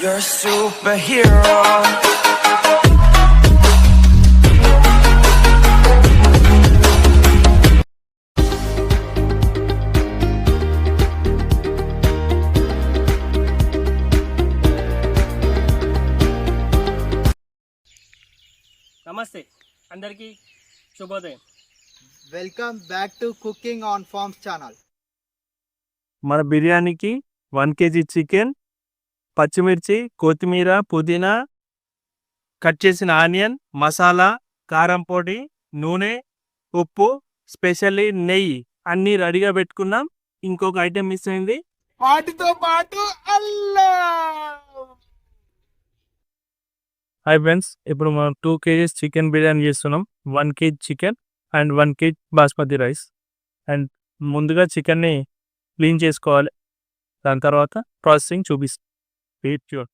You're a superhero. నమస్తే అందరికీ శుభోదయం. Welcome back to cooking on farms channel. మన బిర్యానీకి 1 kg చికెన్, పచ్చిమిర్చి, కొత్తిమీర, పుదీనా, కట్ చేసిన ఆనియన్, మసాలా, కారం పొడి, నూనె, ఉప్పు, స్పెషల్లీ నెయ్యి అన్నీ రెడీగా పెట్టుకున్నాం. ఇంకొక ఐటెం మిస్ అయింది, వాటితో పాటు అల్లం. హాయ్ ఫ్రెండ్స్, ఇప్పుడు మనం 2 kgs చికెన్ బిర్యానీ చేస్తున్నాం. 1 kg chicken and 1 kg basmati rice. And ముందుగా చికెన్ని క్లీన్ చేసుకోవాలి, దాని తర్వాత ప్రాసెసింగ్ చూపిస్తాం. వెయిట్ చూడండి.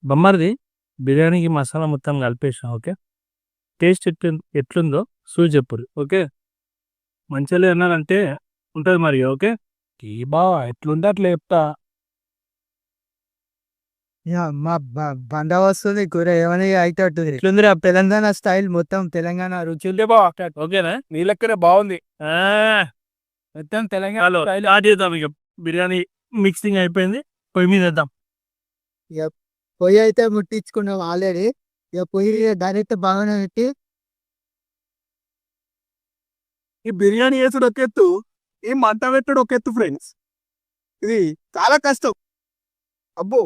బొమ్మరిది బిర్యానీకి మసాలా మొత్తం కలిపేసాం. ఓకే, టేస్ట్ ఎట్లుందో చూసి చెప్పురు. ఓకే, మంచిగా అన్నారంటే ఉంటుంది మరి. ఓకే, ఈ బావా ఎట్లుంటే అట్లా చెప్తా. మా బండ వస్తుంది కూర ఏమని అయితట్టు ఎట్లుంది తెలంగాణ స్టైల్, మొత్తం తెలంగాణ రుచులు. ఓకేనా, నీ లెక్కనే బాగుంది. మొత్తం తెలంగాణ స్టైల్. స్టార్ట్ చేద్దాం. ఇక బిర్యానీ మిక్సింగ్ అయిపోయింది, పొయ్యి మీద వేద్దాం. ఇక పొయ్యి అయితే ముట్టించుకున్నాం ఆల్రెడీ. ఇక పొయ్యి డైరెక్ట్ బాగానే పెట్టి ఈ బిర్యానీ వేసుడు ఒక ఎత్తు, ఈ మంట పెట్టడు ఒక ఎత్తు ఫ్రెండ్స్. ఇది చాలా కష్టం. అబ్బో,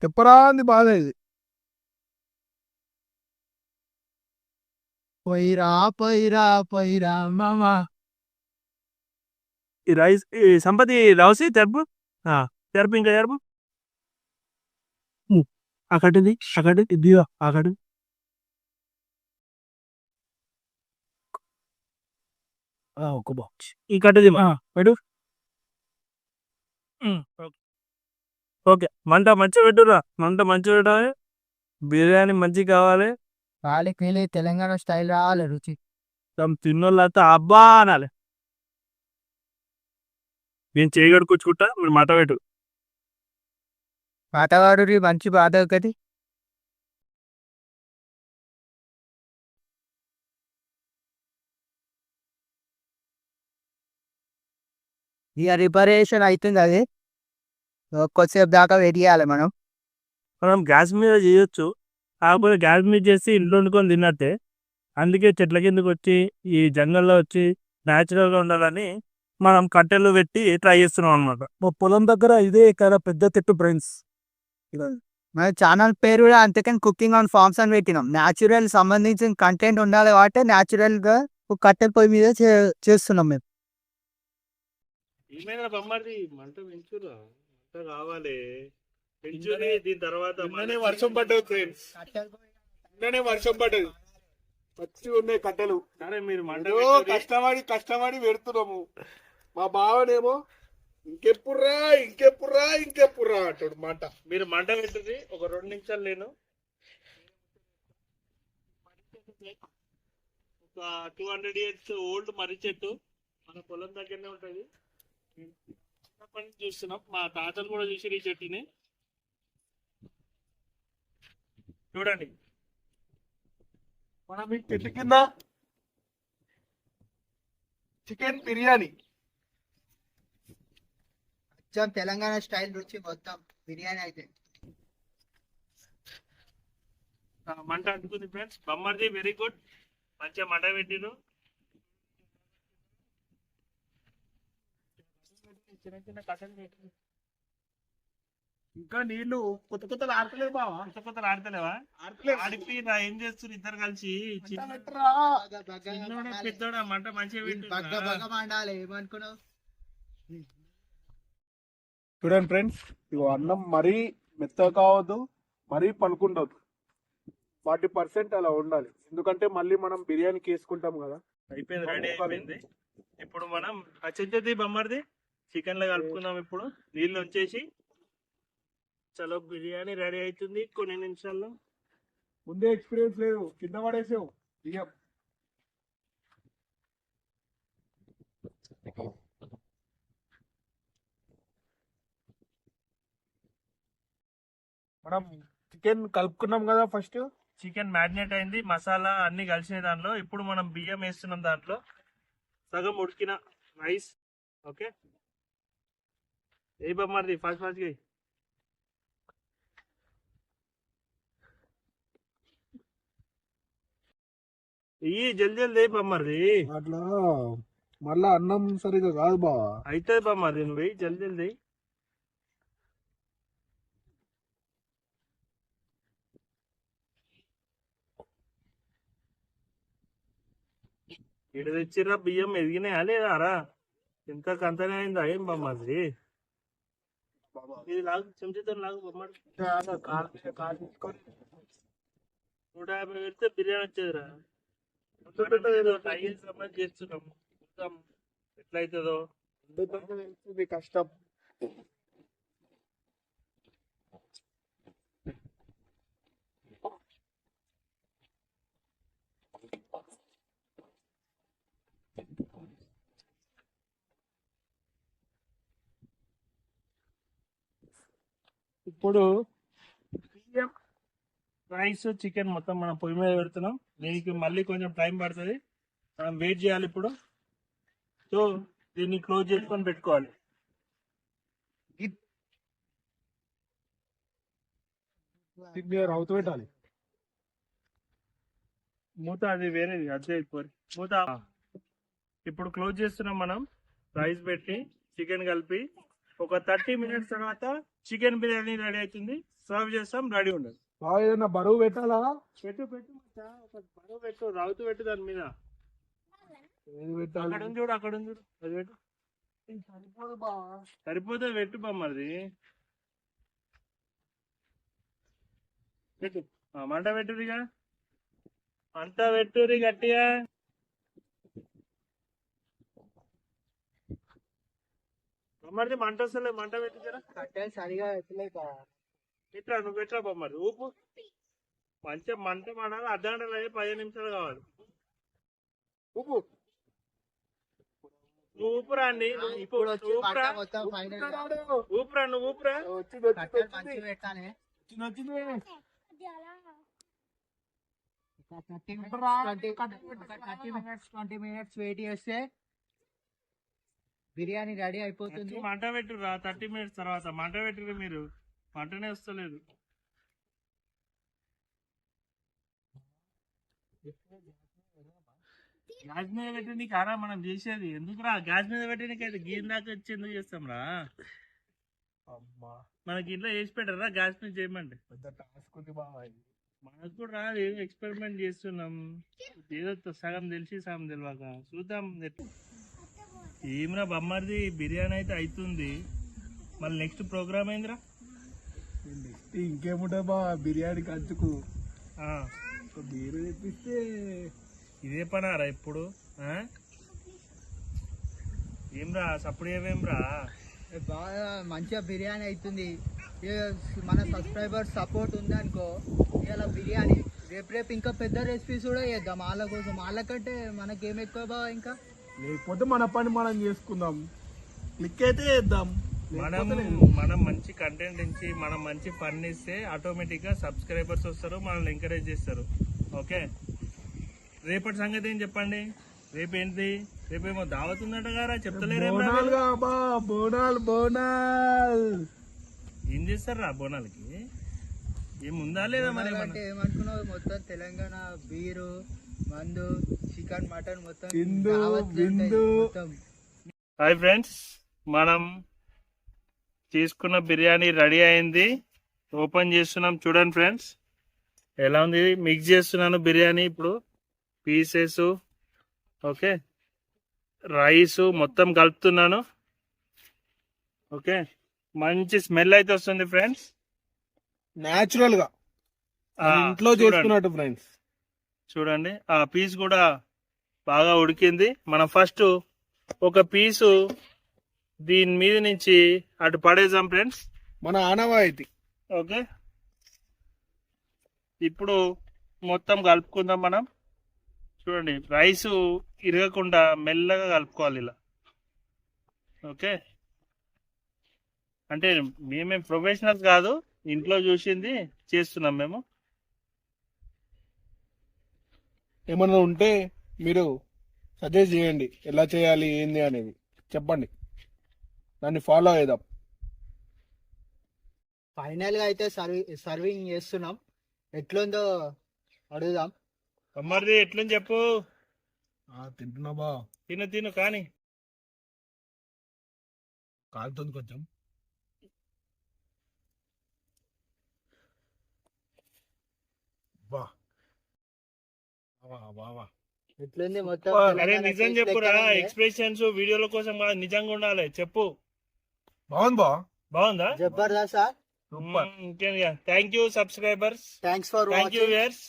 చెప్పరాంది బాధ ఇది. పొయ్యిరా పొయ్యిరా పొయ్యిరా మామా. ఈ రైస్ ఈ సంపతి రావుసి తెరపు తెరపు ఇంకా తెరపు అక్కడిది అక్కడ ఇది అక్కడ ఒక బాక్స్ ఈ కట్టది పెట్టు. ఓకే, మంట మంచిగా పెట్టురా, మంట మంచిగా పెట్టాలి. బిర్యానీ మంచిగా కావాలి, వాళ్ళకి వెళ్ళి తెలంగాణ స్టైల్ రావాలి రుచి. తిన్నోళ్ళంతా అబ్బా అనాలి. నేను చేయగడుకొచ్చుకుంటా, మీరు మాట పెట్టు. పాతవాడు మంచి బాధ ఒకటి. ఇక రిపరేషన్ అవుతుంది అది. కొద్దిసేపు దాకా వెయిట్ చేయాలి మనం. మనం గ్యాస్ మీద చేయొచ్చు, కాకపోతే గ్యాస్ మీద చేసి ఇంట్లో వండుకొని తిన్నట్టే. అందుకే చెట్ల కిందకి వచ్చి ఈ జంగల్లో వచ్చి న్యాచురల్గా ఉండాలని మనం కట్టెలు పెట్టి ట్రై చేస్తున్నాం అనమాట. మా పొలం దగ్గర ఇదే కదా పెద్ద చెట్టు ఫ్రెండ్స్. మన ఛానల్ పేరు కూడా అంతకని కుకింగ్ ఆన్ ఫార్మ్స్ అని పెట్టినాం. న్యాచురల్ సంబంధించిన కంటెంట్ ఉండాలి కాబట్టి న్యాచురల్గా కట్టెల పొయ్యి మీద చేస్తున్నాం మేము. ఏమైనా బొమ్మది మంట పెంచురా, మంట కావాలి పెంచుని. దీని తర్వాత వర్షం పడ్డది ఫ్రెండ్స్, నిన్ననే వర్షం పడ్డది. పచ్చి ఉన్నాయి కట్టెలు. సరే మీరు మంట కష్టపడి పెడుతున్నాము. మా బావనేమో ఇంకెప్పుడురా అంటాడు మాట. మీరు మంట పెట్టుది ఒక 2 నిమిషాలు. నేను ఒక 200 years ఓల్డ్ మర్రి చెట్టు మన పొలం దగ్గరనే ఉంటుంది. చిన్నప్పటి నుంచి చూస్తున్నాం, మా తాతలు కూడా చూసి ఈ చెట్టుని. చూడండి, మనం ఈ చెట్టు కింద చికెన్ బిర్యానీ తెలంగాణ స్టైల్ రుచి మొత్తం బిర్యానీ అయితే. మంట అంటుకుంది ఫ్రెండ్స్. బొమ్మర్ది వెరీ గుడ్, మంచిగా మంట పెట్టిరు. చిన్న చిన్న కట్టలు పెట్టిరు. ఇంకా నీళ్లు కొత్త ఆడతలేదు బావా. కొత్త ఆడతలేవా? ఆడిపి నా ఏం చేస్తున్నారు ఇద్దరు కలిసి. చిన్నోడా పెద్దోడా మంట మంచిగా పెట్టు. ఏమనుకున్నావు? చూడండి ఫ్రెండ్స్, ఇగో అన్నం మరీ మెత్తగా కావద్దు, మరీ పలుకుండదు. 40% అలా ఉండాలి. ఎందుకంటే మళ్ళీ మనం బిర్యానీకి వేసుకుంటాం కదా. అయిపోయింది, రెడీ అయిపోయింది. ఇప్పుడు మనం చెంచది బొమ్మర్ది చికెన్ లో కలుపుకుందాం. ఇప్పుడు నీళ్ళు వచ్చేసి చలో బిర్యానీ రెడీ అవుతుంది కొన్ని నిమిషాల్లో. ముందే ఎక్స్పీరియన్స్ లేదు, కింద పడేసావు బియ్యం. మనం చికెన్ కలుపుకున్నాం కదా. ఫస్ట్ చికెన్ మ్యారినేట్ అయింది, మసాలా అన్ని కలిసిన దాంట్లో. ఇప్పుడు మనం బియ్యం వేస్తున్నాం, దాంట్లో సగం ఉడికిన రైస్. ఓకే, ఏ బొమ్మది ఫాస్ట్ ఈ జల్దీ బొమ్మది. అట్లా మళ్ళా అన్నం సరిగా కాదు బావా. అయితే బొమ్మది నువ్వు జల్దీ. ఇడ తెచ్చిర్రా బియ్యం ఎదిగినాయా లేదా రా? ఎంత కంతనే అయిందా ఏం బొమ్మది? ఇది లాగు, చెంచుతో లాగు బొమ్మడి. 150 పెడితే బిర్యానీ వచ్చేదిరా. ట్రై చేస్తున్నాం, చూద్దాం ఎట్లయితుందో. కష్టం. ఇప్పుడు బియ్యం, రైస్, చికెన్ మొత్తం మనం పొయ్యి మీద పెడుతున్నాం. దీనికి మళ్ళీ కొంచెం టైం పడుతుంది, మనం వెయిట్ చేయాలి ఇప్పుడు. సో దీన్ని క్లోజ్ చేసుకొని పెట్టుకోవాలి. రౌతు పెట్టాలి. మూత అది వేరేది, అదే అయిపోయి మూత. ఇప్పుడు క్లోజ్ చేస్తున్నాం మనం. రైస్ పెట్టి చికెన్ కలిపి ఒక 30 minutes తర్వాత చికెన్ బిర్యానీ రెడీ అవుతుంది. సర్వ్ చేస్తాం, రెడీ ఉండదు. బాగా ఏదైనా బరువు పెట్టాలా? పెట్టు ఒక బరువు పెట్టు, రావుతూ పెట్టు దాని మీద. అక్కడ ఉంది చూడు, అది పెట్టు. సరిపోతే పెట్టు బొమ్మది. పెట్టు, మంట పెట్టురిగా, మంట పెట్టురి గట్టిగా. బొమ్మది మంట వస్తలే, మంట పెట్టించరా. కట్టెలు సరిగా ఎత్తలేక ఎట్లా నువ్వు ఎట్లా బొమ్మది ఊపు. మంచిగా మంట పడాలి. అర్ధగంటలో 15 నిమిషాలు కావాలి. ఉప్పు నువ్వు ఊపురా అండి ఇప్పుడు వచ్చి ఊపురా కట్ట మొత్తం final గా ఊపురా నువ్వు ఊపురా కట్టెలు మంచిగా పెట్టాలి. ఒక 30 minutes వెయిట్ చేస్తే బిర్యానీ రెడీ అయిపోతుంది. మంట పెట్టురా 30 minutes తర్వాత మంట పెట్టురు మీరు మంటనే వస్తలేదు. గ్యాస్ మీద పెట్టి కారా మనం చేసేది ఎందుకురా గ్యాస్ మీద పెట్టి నీకైతే గీన్ దాకా వచ్చి ఎందుకు చేస్తాం రా మనకి ఇంట్లో చేసి పెట్టరా గ్యాస్ మీద చేయమంటే పెద్ద టాస్క్ ఉంది బాబా ఇది. మనకు కూడా రాదు ఎక్స్పెరిమెంట్ చేస్తున్నాం ఏదో సగం తెలిసి సగం తెలియక చూద్దాం ఏమిరా బొమ్మది బిర్యానీ అయితే అవుతుంది మళ్ళీ నెక్స్ట్ ప్రోగ్రామ్ అయిందిరా ఇంకేముంటా బా బిర్యానీ కంచుకు ఆ, బీరు తెప్పిస్తే ఇదే పనారా ఇప్పుడు ఆ? ఏమ్రా సప్పుడు ఏమేమ్రా బాగా మంచిగా బిర్యానీ అవుతుంది. మన సబ్స్క్రైబర్స్ సపోర్ట్ ఉందనుకో ఇలా బిర్యానీ రేపు ఇంకా పెద్ద రెసిపీస్ కూడా చేద్దాం వాళ్ళ కోసం. వాళ్ళకంటే మనకేం ఎక్కువ బాగా ఇంకా లేకపోతే మన పని మనం చేసుకుందాం క్లిక్ అయితే చేద్దాం. మనం మంచి కంటెంట్ ఇచ్చి మనం మంచి ఫన్ ఇస్తే ఆటోమేటిక్ గా సబ్స్క్రైబర్స్ వస్తారు మనల్ని ఎంకరేజ్ చేస్తారు. ఓకే రేపటి సంగతి ఏం చెప్పండి రేపేంటి రేపేమో దావత్ ఉందట గారా చెప్తలేరేమో బోనాలు కాబా బోనాలు బోనాలు ఏం చేస్తారా బోనాలకి ఏముందా లేదా మరి అంటే ఏమనుకున్నావు మొత్తం తెలంగాణ బీరు మందు చికెన్ మటన్ మొత్తం సింధు, దావత్లు ఉంటాయి బిందు. మొత్తం. హాయ్ ఫ్రెండ్స్ మనం తీసుకున్న బిర్యానీ రెడీ అయింది ఓపెన్ చేస్తున్నాం చూడండి ఫ్రెండ్స్ ఎలా ఉంది మిక్స్ చేస్తున్నాను బిర్యానీ ఇప్పుడు పీసెస్ ఓకే రైస్ మొత్తం కలుపుతున్నాను ఓకే మంచి స్మెల్ అయితే వస్తుంది ఫ్రెండ్స్ న్యాచురల్ గా ఇంట్లో చేసుకున్నట్టు ఫ్రెండ్స్. చూడండి ఆ పీస్ కూడా బాగా ఉడికింది మనం ఫస్ట్ ఒక పీసు దీని మీద నుంచి అటు పడేద్దాం ఫ్రెండ్స్ మన ఆనవాయితీ. ఓకే ఇప్పుడు మొత్తం కలుపుకుందాం మనం చూడండి రైస్ ఇరగకుండా మెల్లగా కలుపుకోవాలి ఇలా ఓకే అంటే మేమేం ప్రొఫెషనల్స్ కాదు ఇంట్లో చూసింది చేస్తున్నాం మేము. ఏమన్నా ఉంటే మీరు సజెస్ట్ చేయండి ఎలా చేయాలి ఏంది అనేది చెప్పండి దాన్ని ఫాలో అవుదాం. ఫైనల్ గా అయితే సర్వింగ్ చేస్తున్నాం ఎట్లుందో అడుగుదాం. అమ్మర్ది ఎట్లని చెప్పు తింటున్నా బా తిను కానీ కాలుతుంది కొంచెం. బా బావా ఎట్లుంది మొత్తం అరే తెలంగాణ నిజం taste చెప్పురా లెక్కనే ఉంది. ఎక్స్ప్రెషన్స్ వీడియోల కోసం కాదు నిజంగా ఉండాలి చెప్పు బాగుంది బా బాగుందా Jabardasth sir. Super. Thank you subscribers thanks for thank you watching. Viewers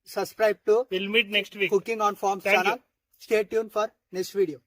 Subscribe to will meet next week Cooking on Farms Thank channel. Stay tuned for next video.